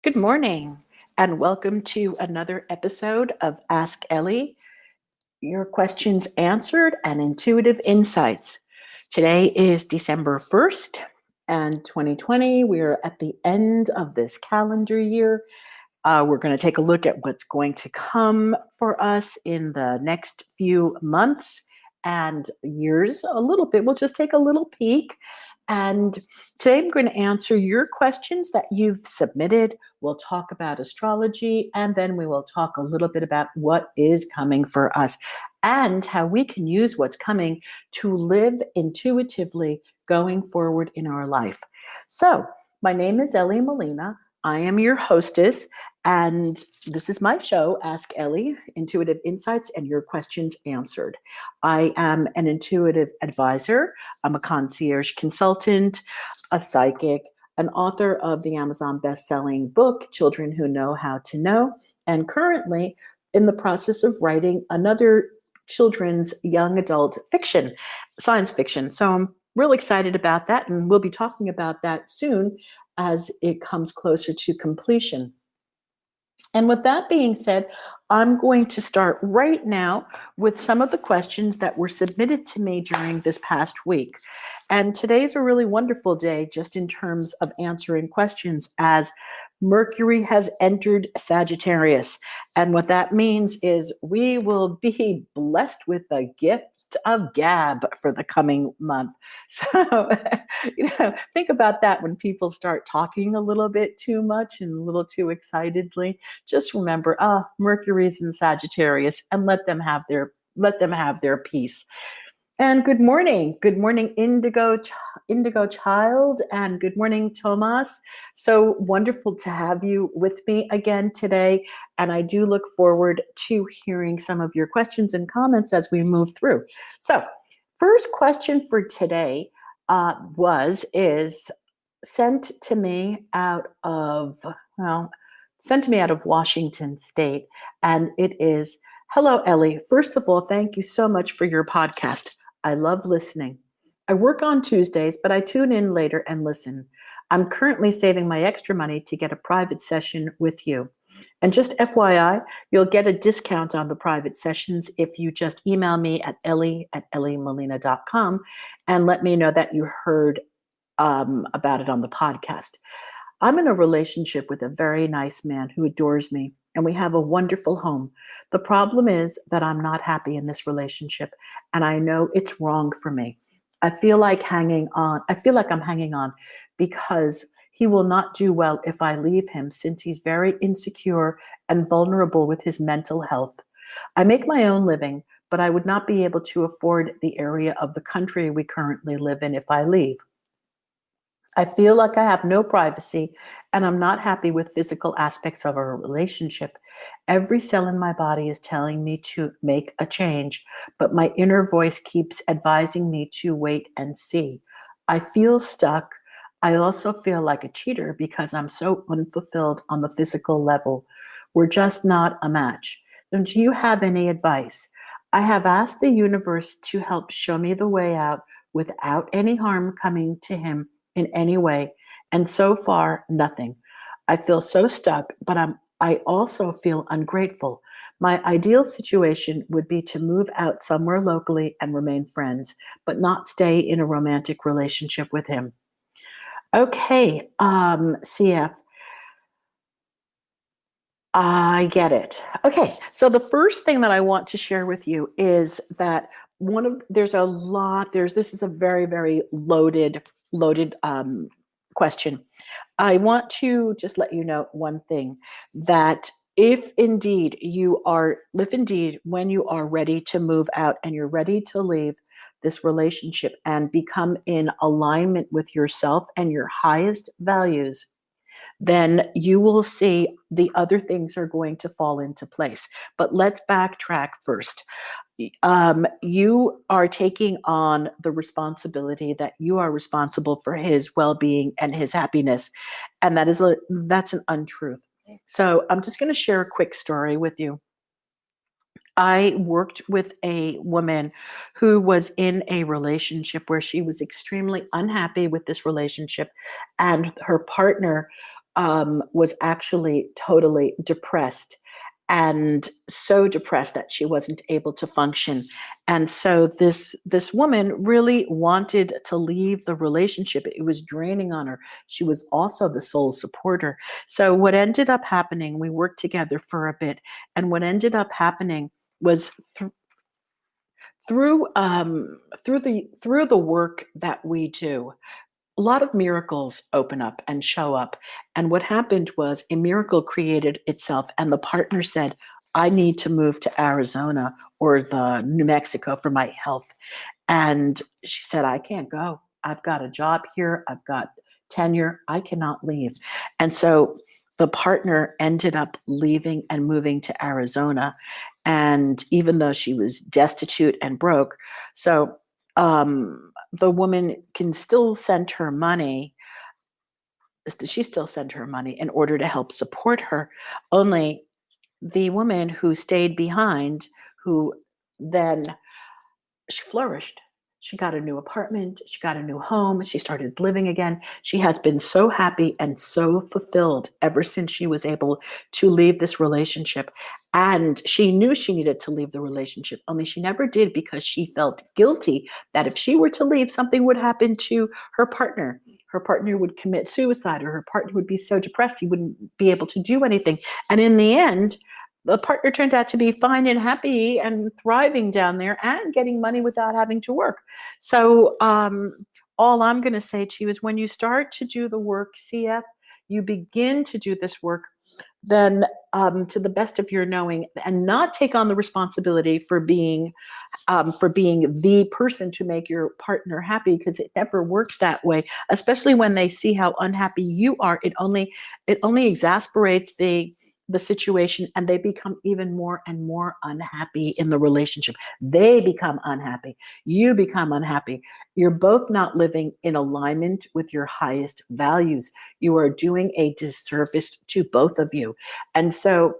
Good morning, and welcome to another episode of Ask Elly, your questions answered and intuitive insights. Today is December 1st and 2020. We are at the end of this calendar year. We're going to take a look at what's going to come for us in the next few months and years a little bit. We'll just take a little peek. And today I'm going to answer your questions that you've submitted. We'll talk about astrology, and then we will talk a little bit about what is coming for us and how we can use what's coming to live intuitively going forward in our life. So, my name is Elly Molina. I am your hostess, and this is my show, Ask Elly, Intuitive Insights and Your Questions Answered. I am an intuitive advisor. I'm a concierge consultant, a psychic, an author of the Amazon best-selling book, Children Who Know How to Know, and currently in the process of writing another children's young adult fiction, science fiction. So I'm really excited about that, and we'll be talking about that soon as it comes closer to completion. And with that being said, I'm going to start right now with some of the questions that were submitted to me during this past week. And today's a really wonderful day just in terms of answering questions, as Mercury has entered Sagittarius. And what that means is we will be blessed with a gift of gab for the coming month. So, think about that when people start talking a little bit too much and a little too excitedly. Just remember, Mercury's in Sagittarius, and let them have their peace. And good morning, Indigo Child, and good morning, Tomas. So wonderful to have you with me again today, and I do look forward to hearing some of your questions and comments as we move through. So, first question for today is sent to me out of Washington State, and it is, "Hello, Elly. First of all, thank you so much for your podcast. I love listening. I work on Tuesdays, but I tune in later and listen. I'm currently saving my extra money to get a private session with you. And just FYI, you'll get a discount on the private sessions if you just email me at elly@ellymolina.com and let me know that you heard about it on the podcast. I'm in a relationship with a very nice man who adores me, and we have a wonderful home. The problem is that I'm not happy in this relationship, and I know it's wrong for me. I feel like I'm hanging on because he will not do well if I leave him, since he's very insecure and vulnerable with his mental health. I make my own living, but I would not be able to afford the area of the country we currently live in if I leave. I feel like I have no privacy, and I'm not happy with physical aspects of our relationship. Every cell in my body is telling me to make a change, but my inner voice keeps advising me to wait and see. I feel stuck. I also feel like a cheater because I'm so unfulfilled on the physical level. We're just not a match. And do you have any advice? I have asked the universe to help show me the way out without any harm coming to him in any way, and so far, nothing. I feel so stuck, but I also feel ungrateful. My ideal situation would be to move out somewhere locally and remain friends, but not stay in a romantic relationship with him." Okay, CF, I get it. Okay, so the first thing that I want to share with you is that this is a very, very loaded question. I want to just let you know one thing, that if indeed when you are ready to move out and you're ready to leave this relationship and become in alignment with yourself and your highest values, then you will see the other things are going to fall into place. But let's backtrack first. You are taking on the responsibility that you are responsible for his well-being and his happiness, and that's an untruth. So I'm just going to share a quick story with you. I worked with a woman who was in a relationship where she was extremely unhappy with this relationship, and her partner was actually totally depressed, and so depressed that she wasn't able to function. And so this woman really wanted to leave the relationship. It was draining on her. She was also the sole supporter. So what ended up happening, we worked together for a bit, and what ended up happening was through the work that we do, a lot of miracles open up and show up. And what happened was a miracle created itself, and the partner said, I need to move to Arizona or the New Mexico for my health. And she said, I can't go. I've got a job here. I've got tenure. I cannot leave. And so the partner ended up leaving and moving to Arizona. And even though she was destitute and broke, so the woman can still send her money. She still sent her money in order to help support her. Only the woman who stayed behind, who then she flourished. She got a new apartment. She got a new home. She started living again. She has been so happy and so fulfilled ever since she was able to leave this relationship. And she knew she needed to leave the relationship, only she never did because she felt guilty that if she were to leave, something would happen to her partner. Her partner would commit suicide, or her partner would be so depressed he wouldn't be able to do anything. And in the end, the partner turned out to be fine and happy and thriving down there and getting money without having to work. So all I'm going to say to you is when you start to do the work, CF, you begin to do this work, then to the best of your knowing, and not take on the responsibility for being the person to make your partner happy, because it never works that way, especially when they see how unhappy you are. It only exasperates the situation, and they become even more and more unhappy in the relationship. They become unhappy. You become unhappy. You're both not living in alignment with your highest values. You are doing a disservice to both of you. And so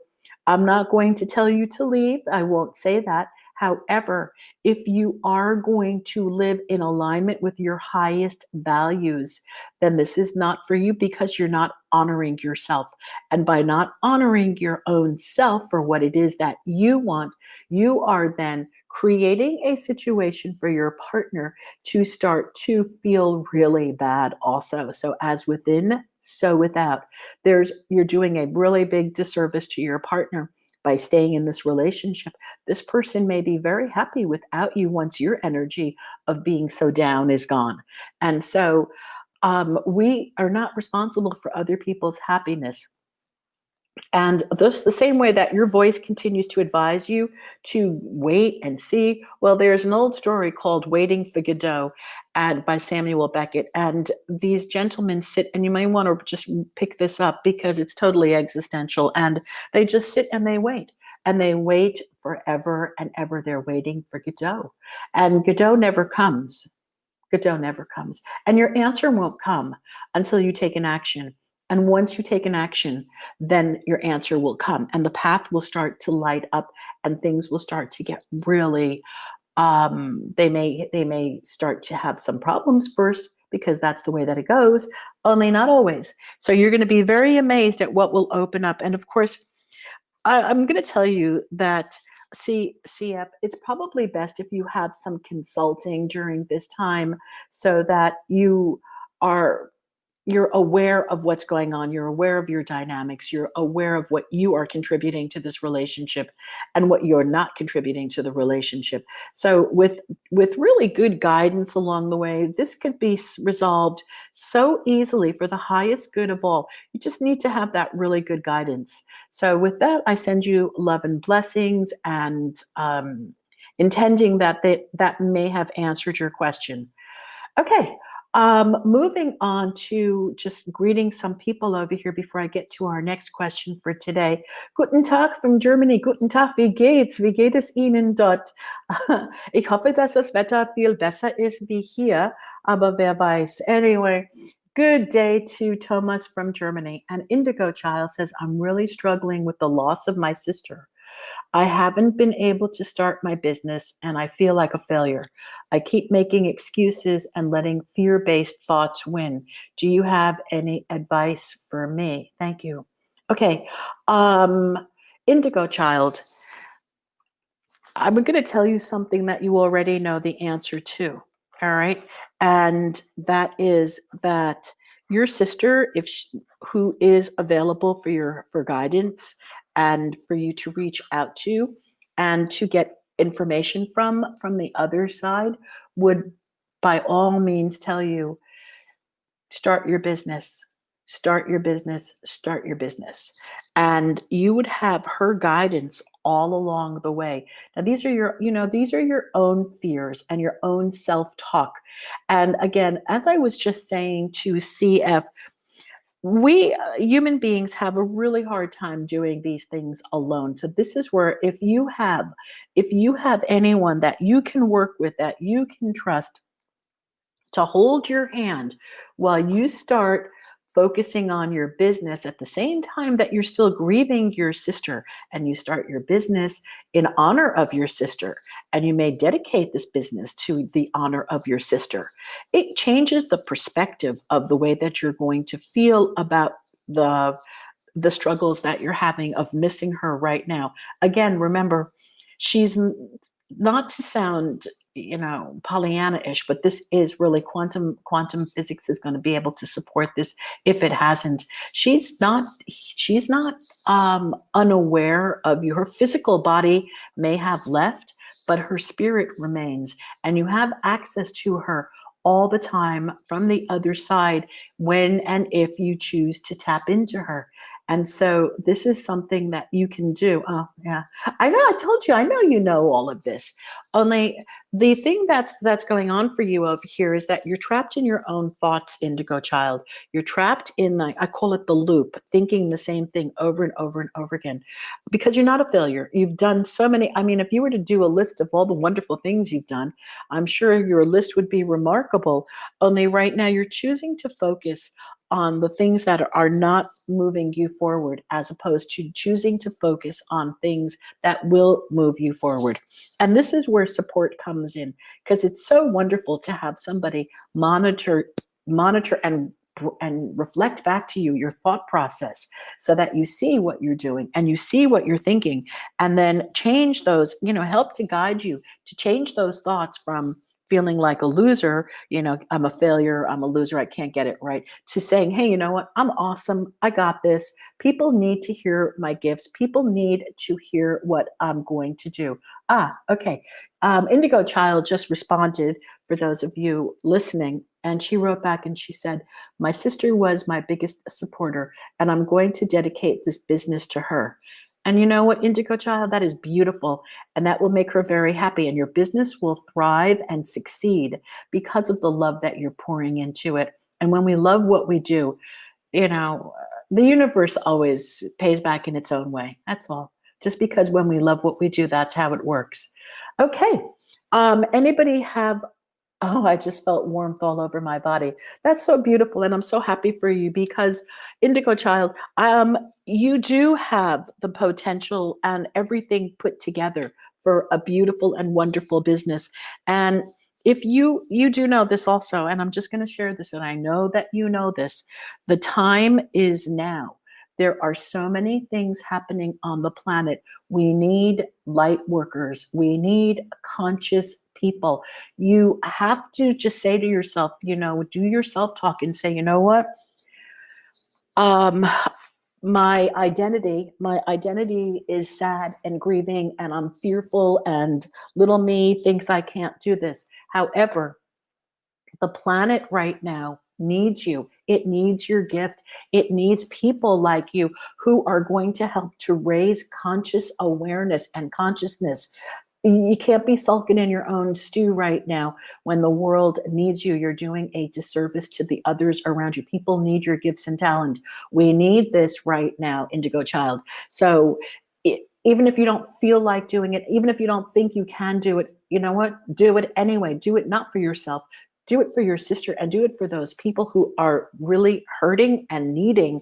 I'm not going to tell you to leave. I won't say that. However, if you are going to live in alignment with your highest values, then this is not for you, because you're not honoring yourself. And by not honoring your own self for what it is that you want, you are then creating a situation for your partner to start to feel really bad also. So as within, so without. You're doing a really big disservice to your partner by staying in this relationship. This person may be very happy without you once your energy of being so down is gone. And so we are not responsible for other people's happiness. And this, the same way that your voice continues to advise you to wait and see. Well, there's an old story called Waiting for Godot, and by Samuel Beckett. And these gentlemen sit, and you may want to just pick this up because it's totally existential. And they just sit and they wait. And they wait forever and ever. They're waiting for Godot. And Godot never comes. Godot never comes. And your answer won't come until you take an action. And once you take an action, then your answer will come, and the path will start to light up, and things will start to get really, they may start to have some problems first, because that's the way that it goes, only not always. So you're going to be very amazed at what will open up. And of course, I'm going to tell you that CF, it's probably best if you have some consulting during this time, so that you're aware of what's going on. You're aware of your dynamics. You're aware of what you are contributing to this relationship and what you're not contributing to the relationship. So with really good guidance along the way, this could be resolved so easily for the highest good of all. You just need to have that really good guidance. So with that, I send you love and blessings, and intending that that may have answered your question. Okay. Moving on to just greeting some people over here before I get to our next question for today. Guten Tag from Germany. Guten Tag, wie geht's? Wie geht es Ihnen dort? Ich hoffe, dass das Wetter viel besser ist wie hier, aber wer weiß. Anyway, good day to Thomas from Germany. And Indigo Child says, I'm really struggling with the loss of my sister. I haven't been able to start my business and I feel like a failure. I keep making excuses and letting fear-based thoughts win. Do you have any advice for me? Thank you. Okay. Um, Indigo child, I'm going to tell you something that you already know the answer to. All right. And that is that your sister, if she, who is available for for guidance and for you to reach out to and to get information from the other side, would by all means tell you, start your business, start your business, start your business. And you would have her guidance all along the way. Now, these are these are your own fears and your own self-talk. And again, as I was just saying to CF, we human beings have a really hard time doing these things alone. So this is where if you have anyone that you can work with, that you can trust, to hold your hand while you start focusing on your business at the same time that you're still grieving your sister, and you start your business in honor of your sister, and you may dedicate this business to the honor of your sister. It changes the perspective of the way that you're going to feel about the struggles that you're having of missing her right now. Again, remember, she's not to sound, Pollyanna-ish, but this is really quantum physics is going to be able to support this if it hasn't. She's not unaware of you. Her physical body may have left, but her spirit remains, and you have access to her all the time from the other side when and if you choose to tap into her. And so this is something that you can do. Oh, yeah. I know, I told you, I know you know all of this. Only the thing that's going on for you over here is that you're trapped in your own thoughts, Indigo child. You're trapped in, like, I call it the loop, thinking the same thing over and over and over again, because you're not a failure. You've done so many. I mean, if you were to do a list of all the wonderful things you've done, I'm sure your list would be remarkable. Only right now you're choosing to focus on the things that are not moving you forward, as opposed to choosing to focus on things that will move you forward. And this is where support comes in, because it's so wonderful to have somebody monitor and reflect back to you your thought process, so that you see what you're doing and you see what you're thinking, and then change those, help to guide you to change those thoughts from feeling like a loser, I'm a failure, I'm a loser, I can't get it right, to saying, hey, you know what, I'm awesome, I got this. People need to hear my gifts. People need to hear what I'm going to do. Okay. Indigo child just responded, for those of you listening, and she wrote back and she said, my sister was my biggest supporter, and I'm going to dedicate this business to her. And you know what, Indigo child, that is beautiful. And that will make her very happy. And your business will thrive and succeed because of the love that you're pouring into it. And when we love what we do, the universe always pays back in its own way. That's all. Just because when we love what we do, that's how it works. Okay. Anybody have, oh, I just felt warmth all over my body. That's so beautiful. And I'm so happy for you, because Indigo child, you do have the potential and everything put together for a beautiful and wonderful business. And if you do know this also, and I'm just going to share this, and I know that you know this, the time is now. There are so many things happening on the planet. We need light workers. We need conscious people. You have to just say to yourself, do your self-talk and say, you know what? My identity is sad and grieving, and I'm fearful, and little me thinks I can't do this. However, the planet right now needs you. It needs your gift. It needs people like you who are going to help to raise conscious awareness and consciousness. You can't be sulking in your own stew right now when the world needs you. You're doing a disservice to the others around you. People need your gifts and talent. We need this right now, Indigo child. So even if you don't feel like doing it, even if you don't think you can do it, you know what? Do it anyway. Do it not for yourself. Do it for your sister, and do it for those people who are really hurting and needing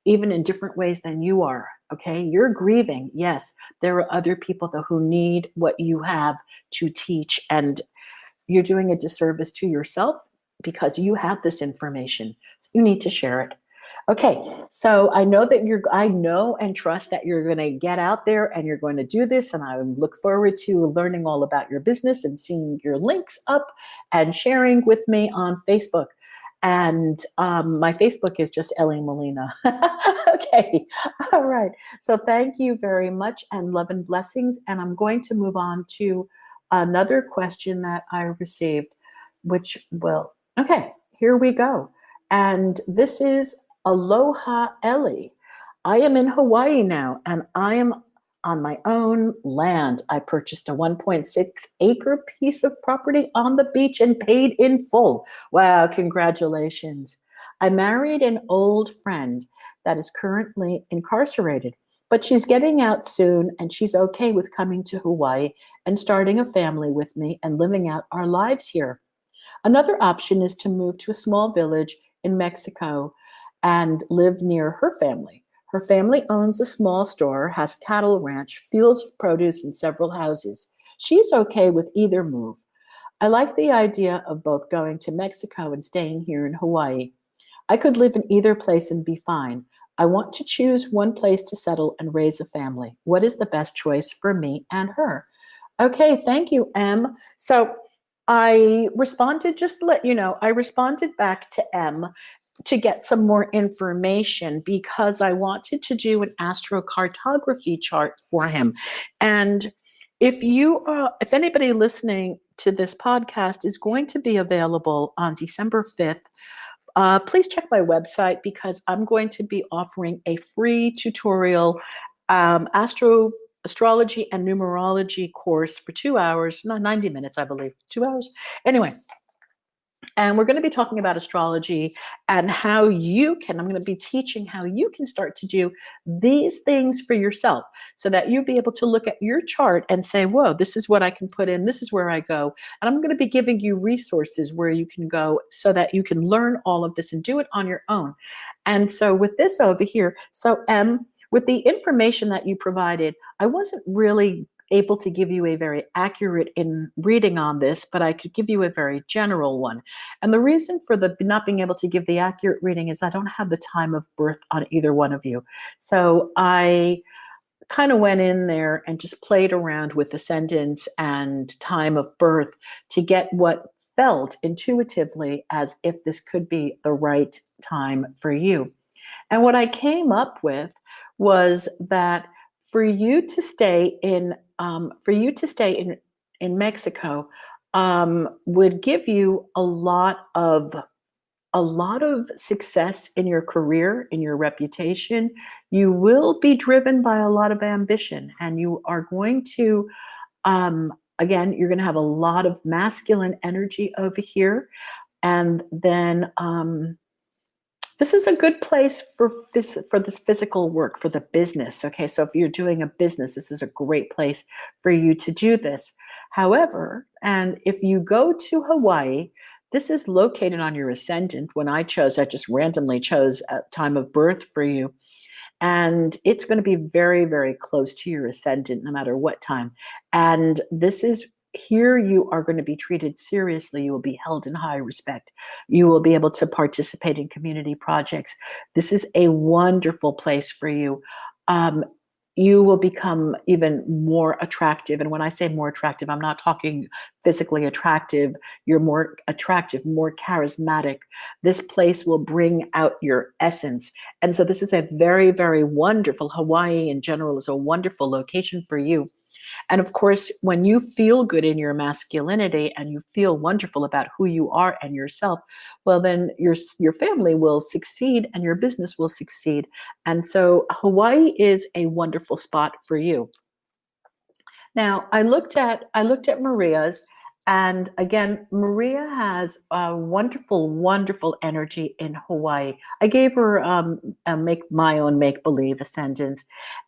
even in different ways than you are. Okay, you're grieving. Yes, there are other people though who need what you have to teach, and you're doing a disservice to yourself because you have this information. So you need to share it. Okay, so I know that I know and trust that you're going to get out there and you're going to do this. And I look forward to learning all about your business and seeing your links up and sharing with me on Facebook. And my Facebook is just Elly Molina. Okay, all right. So thank you very much and love and blessings. And I'm going to move on to another question that I received, which will, okay, here we go. And this is Aloha Elly. I am in Hawaii now and I am on my own land. I purchased a 1.6-acre piece of property on the beach and paid in full. Wow, congratulations. I married an old friend that is currently incarcerated, but she's getting out soon and she's okay with coming to Hawaii and starting a family with me and living out our lives here. Another option is to move to a small village in Mexico and live near her family. Her family owns a small store, has a cattle ranch, fields of produce, and several houses. She's okay with either move. I like the idea of both going to Mexico and staying here in Hawaii. I could live in either place and be fine. I want to choose one place to settle and raise a family. What is the best choice for me and her? Okay, thank you, M. So I responded, just to let you know, I responded back to M to get some more information because I wanted to do an astrocartography chart for him. And if anybody listening to this podcast is going to be available on December 5th, please check my website because I'm going to be offering a free tutorial astrology and numerology course for 2 hours, not 90 minutes, I believe, 2 hours. Anyway, and we're going to be talking about astrology and how I'm going to be teaching how you can start to do these things for yourself so that you'll be able to look at your chart and say, whoa, this is what I can put in. This is where I go. And I'm going to be giving you resources where you can go so that you can learn all of this and do it on your own. And so with this over here, so with the information that you provided, I wasn't really able to give you a very accurate in reading on this, but I could give you a very general one. And the reason for the not being able to give the accurate reading is I don't have the time of birth on either one of you. So I kind of went in there and just played around with ascendant and time of birth to get what felt intuitively as if this could be the right time for you. And what I came up with was that for you to stay in Mexico would give you a lot of success in your career, in your reputation. You will be driven by a lot of ambition, and you are going to again, you're going to have a lot of masculine energy over here, and then this is a good place for this physical work, for the business. Okay, so if you're doing a business, this is a great place for you to do this. However, and if you go to Hawaii, this is located on your ascendant. When I just randomly chose a time of birth for you. And it's going to be very, very close to your ascendant no matter what time. And this is here you are going to be treated seriously. You will be held in high respect. You will be able to participate in community projects. This is a wonderful place for you. You will become even more attractive. And when I say more attractive, I'm not talking physically attractive. You're more attractive, more charismatic. This place will bring out your essence. And so this is a very, very wonderful, Hawaii in general is a wonderful location for you. And of course, when you feel good in your masculinity and you feel wonderful about who you are and yourself, well, then your family will succeed and your business will succeed. And so Hawaii is a wonderful spot for you. Now, I looked at Maria's, and again, Maria has a wonderful, wonderful energy in Hawaii. I gave her my own make-believe ascendant,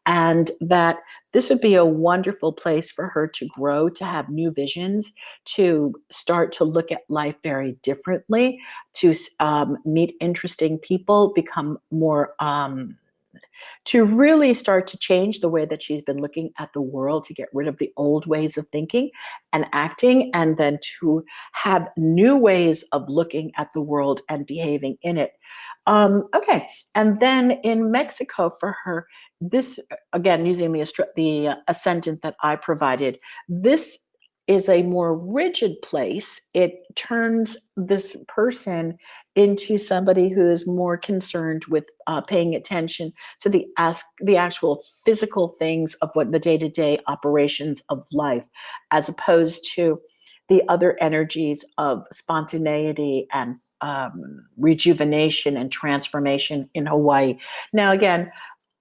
and that this would be a wonderful place for her to grow, to have new visions, to start to look at life very differently, to meet interesting people, become more to really start to change the way that she's been looking at the world, to get rid of the old ways of thinking and acting, and then to have new ways of looking at the world and behaving in it. Okay, and then in Mexico for her, this again using the ascendant that I provided, this is a more rigid place. It turns this person into somebody who is more concerned with paying attention to the actual physical things of what the day-to-day operations of life, as opposed to the other energies of spontaneity and rejuvenation and transformation in Hawaii. Now, again,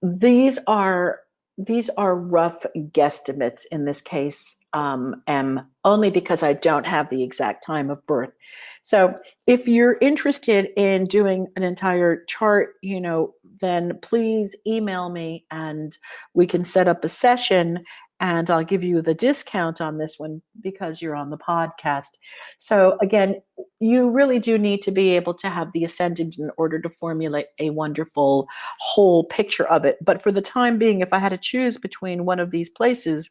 these are rough guesstimates in this case, only because I don't have the exact time of birth. So if you're interested in doing an entire chart, then please email me and we can set up a session, and I'll give you the discount on this one because you're on the podcast. So again, you really do need to be able to have the ascendant in order to formulate a wonderful whole picture of it. But for the time being, if I had to choose between one of these places,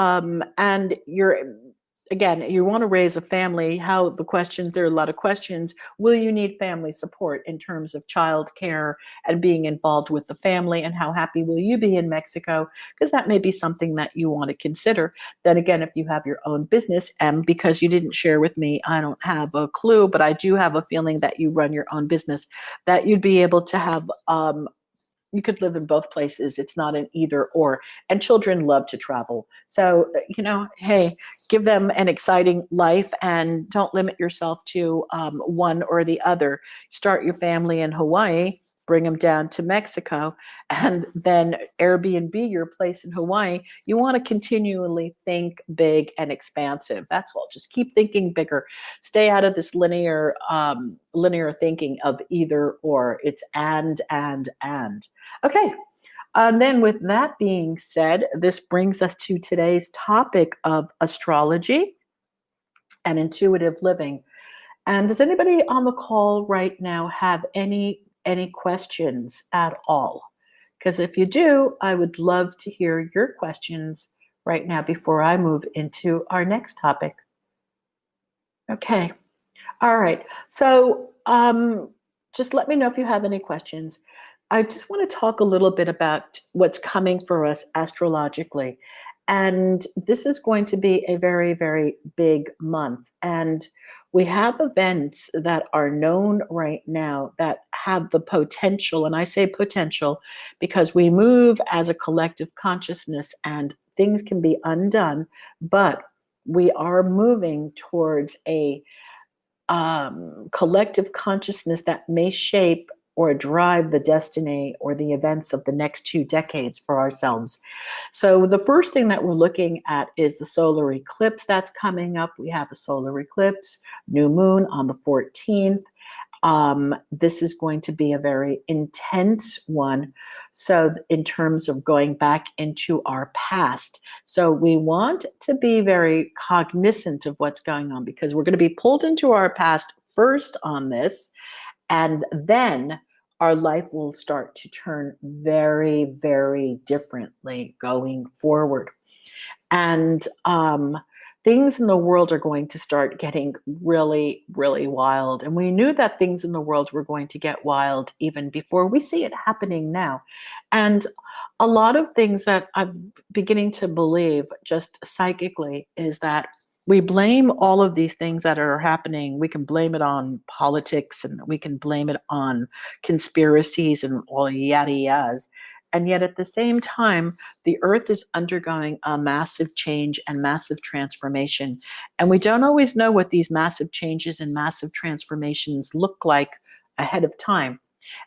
and you want to raise a family, there are a lot of questions. Will you need family support in terms of childcare and being involved with the family, and how happy will you be in Mexico? Because that may be something that you want to consider. Then again, if you have your own business, and because you didn't share with me, I don't have a clue, but I do have a feeling that you run your own business, that you'd be able to have you could live in both places. It's not an either or. And children love to travel. So, hey, give them an exciting life and don't limit yourself to one or the other. Start your family in Hawaii, bring them down to Mexico, and then Airbnb your place in Hawaii. You want to continually think big and expansive. That's all. Just keep thinking bigger. Stay out of this linear thinking of either or. It's and. Okay. And then with that being said, this brings us to today's topic of astrology and intuitive living. And does anybody on the call right now have any questions at all? Because if you do, I would love to hear your questions right now before I move into our next topic. Okay. All right. So just let me know if you have any questions. I just want to talk a little bit about what's coming for us astrologically. And this is going to be a very, very big month. And we have events that are known right now that have the potential, and I say potential because we move as a collective consciousness and things can be undone, but we are moving towards a collective consciousness that may shape or drive the destiny or the events of the next 2 decades for ourselves. So the first thing that we're looking at is the solar eclipse that's coming up. We have a solar eclipse, new moon on the 14th. This is going to be a very intense one. So in terms of going back into our past. So we want to be very cognizant of what's going on, because we're going to be pulled into our past first on this, and then our life will start to turn very, very differently going forward. And things in the world are going to start getting really, really wild. And we knew that things in the world were going to get wild even before we see it happening now. And a lot of things that I'm beginning to believe just psychically is that we blame all of these things that are happening. We can blame it on politics, and we can blame it on conspiracies and all yada yadas. And yet at the same time, the earth is undergoing a massive change and massive transformation. And we don't always know what these massive changes and massive transformations look like ahead of time.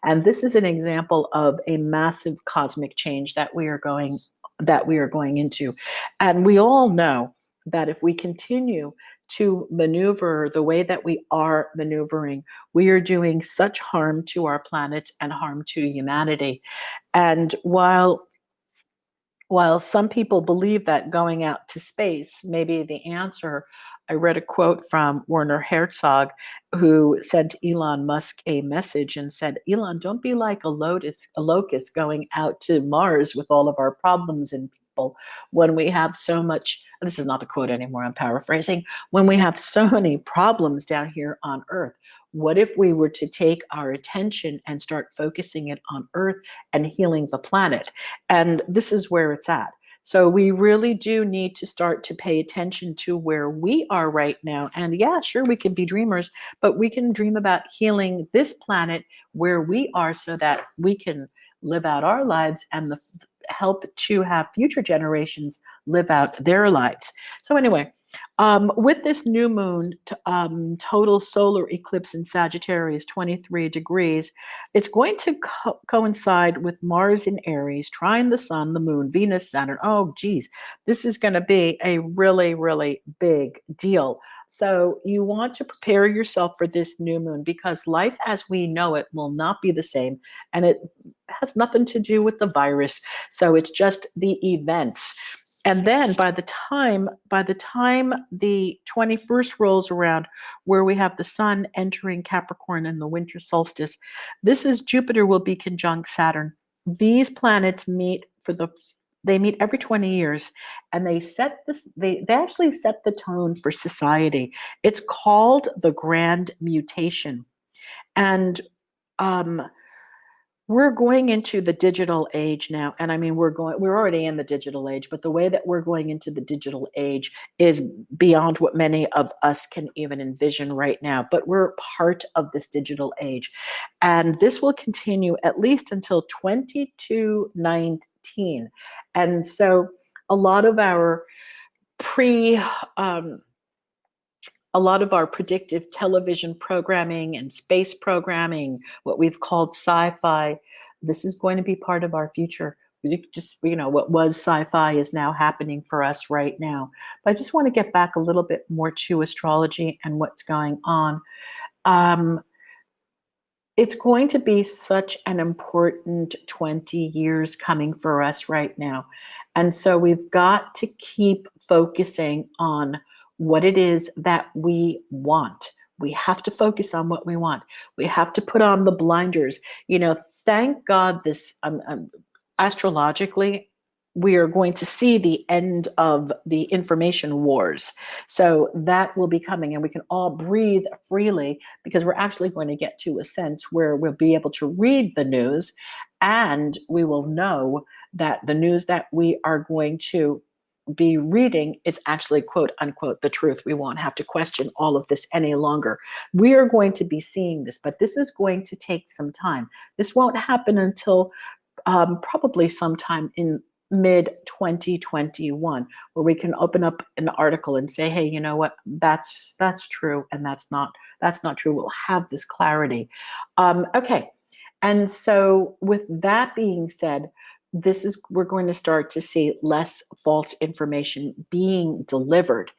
And this is an example of a massive cosmic change that we are going into. And we all know that if we continue to maneuver the way that we are maneuvering, we are doing such harm to our planet and harm to humanity. And while while some people believe that going out to space may be the answer, I read a quote from Werner Herzog, who sent Elon Musk a message and said, Elon, don't be like a locust going out to Mars with all of our problems and people when we have so much. This is not the quote anymore, I'm paraphrasing. When we have so many problems down here on Earth, what if we were to take our attention and start focusing it on Earth and healing the planet? And this is where it's at. So we really do need to start to pay attention to where we are right now. And yeah, sure, we can be dreamers, but we can dream about healing this planet where we are so that we can live out our lives and help to have future generations live out their lives. So anyway, with this new moon, total solar eclipse in Sagittarius, 23 degrees, it's going to coincide with Mars in Aries, trine the Sun, the Moon, Venus, Saturn. Oh, geez, this is going to be a really, really big deal. So you want to prepare yourself for this new moon because life as we know it will not be the same. And it has nothing to do with the virus. So it's just the events. And then by the time the 21st rolls around, where we have the sun entering Capricorn in the winter solstice, this is Jupiter will be conjunct Saturn. These planets they meet every 20 years, and they actually set the tone for society. It's called the Grand Mutation. And we're going into the digital age now. And I mean, we're already in the digital age, but the way that we're going into the digital age is beyond what many of us can even envision right now. But we're part of this digital age. And this will continue at least until 2219. And so a lot of our a lot of our predictive television programming and space programming, what we've called sci-fi, this is going to be part of our future. What was sci-fi is now happening for us right now. But I just want to get back a little bit more to astrology and what's going on. It's going to be such an important 20 years coming for us right now. And so we've got to keep focusing on what it is that we want. We have to focus on what we want. We have to put on the blinders. Thank God this astrologically, we are going to see the end of the information wars. So that will be coming, and we can all breathe freely because we're actually going to get to a sense where we'll be able to read the news, and we will know that the news that we are going to be reading is actually, quote unquote, the truth. We won't have to question all of this any longer. We are going to be seeing this, but this is going to take some time. This won't happen until probably sometime in mid 2021, where we can open up an article and say, hey, you know what, that's true, and that's not true. We'll have this clarity. Okay. And so with that being said, we're going to start to see less false information being delivered.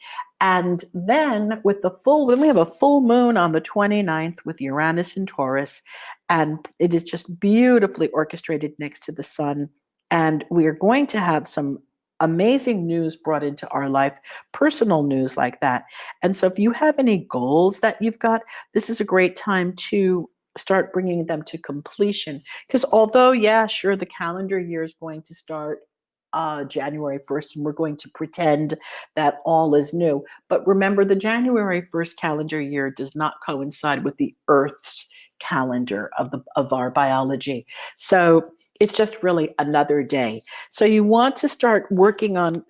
And then when we have a full moon on the 29th with Uranus and Taurus, and it is just beautifully orchestrated next to the sun. And we are going to have some amazing news brought into our life, personal news like that. And so if you have any goals that you've got, this is a great time to start bringing them to completion. Because although, yeah, sure, the calendar year is going to start January 1st, and we're going to pretend that all is new. But remember, the January 1st calendar year does not coincide with the Earth's calendar of our biology. So it's just really another day. So you want to start working on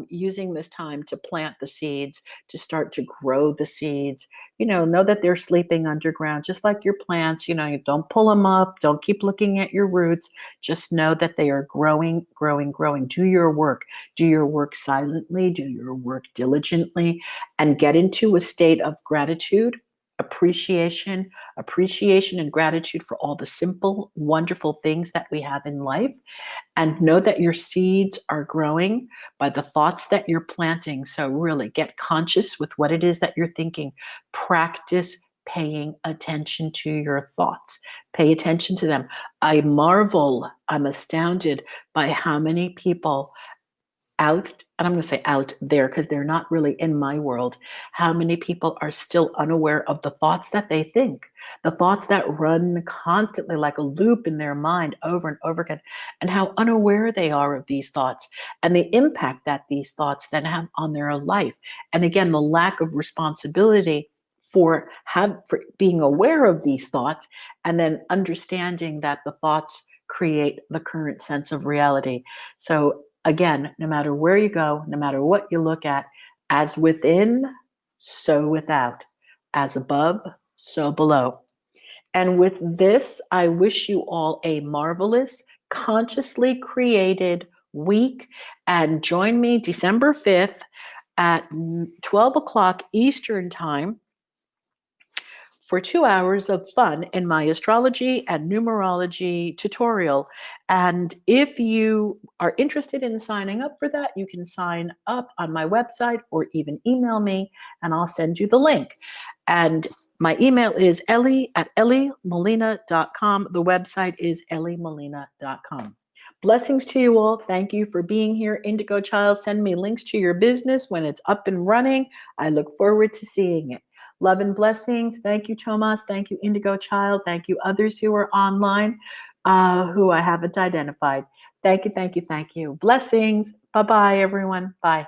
using this time to plant the seeds, to start to grow the seeds. Know that they're sleeping underground, just like your plants. You don't pull them up. Don't keep looking at your roots. Just know that they are growing, growing, growing. Do your work. Do your work silently. Do your work diligently, and get into a state of gratitude, appreciation and gratitude for all the simple, wonderful things that we have in life. And know that your seeds are growing by the thoughts that you're planting. So really get conscious with what it is that you're thinking. Practice paying attention to your thoughts. Pay attention to them. I'm astounded by how many people out, and I'm going to say out there because they're not really in my world, how many people are still unaware of the thoughts that they think, the thoughts that run constantly like a loop in their mind over and over again, and how unaware they are of these thoughts and the impact that these thoughts then have on their life. And again, the lack of responsibility for being aware of these thoughts and then understanding that the thoughts create the current sense of reality. So again, no matter where you go, no matter what you look at, as within, so without, as above, so below. And with this, I wish you all a marvelous, consciously created week. And join me December 5th at 12 o'clock Eastern Time for 2 hours of fun in my astrology and numerology tutorial. And if you are interested in signing up for that, you can sign up on my website or even email me and I'll send you the link. And my email is elly@ellymolina.com. The website is ellymolina.com. Blessings to you all. Thank you for being here. Indigo Child, send me links to your business when it's up and running. I look forward to seeing it. Love and blessings. Thank you, Tomas. Thank you, Indigo Child. Thank you, others who are online who I haven't identified. Thank you, thank you, thank you. Blessings. Bye-bye, everyone. Bye.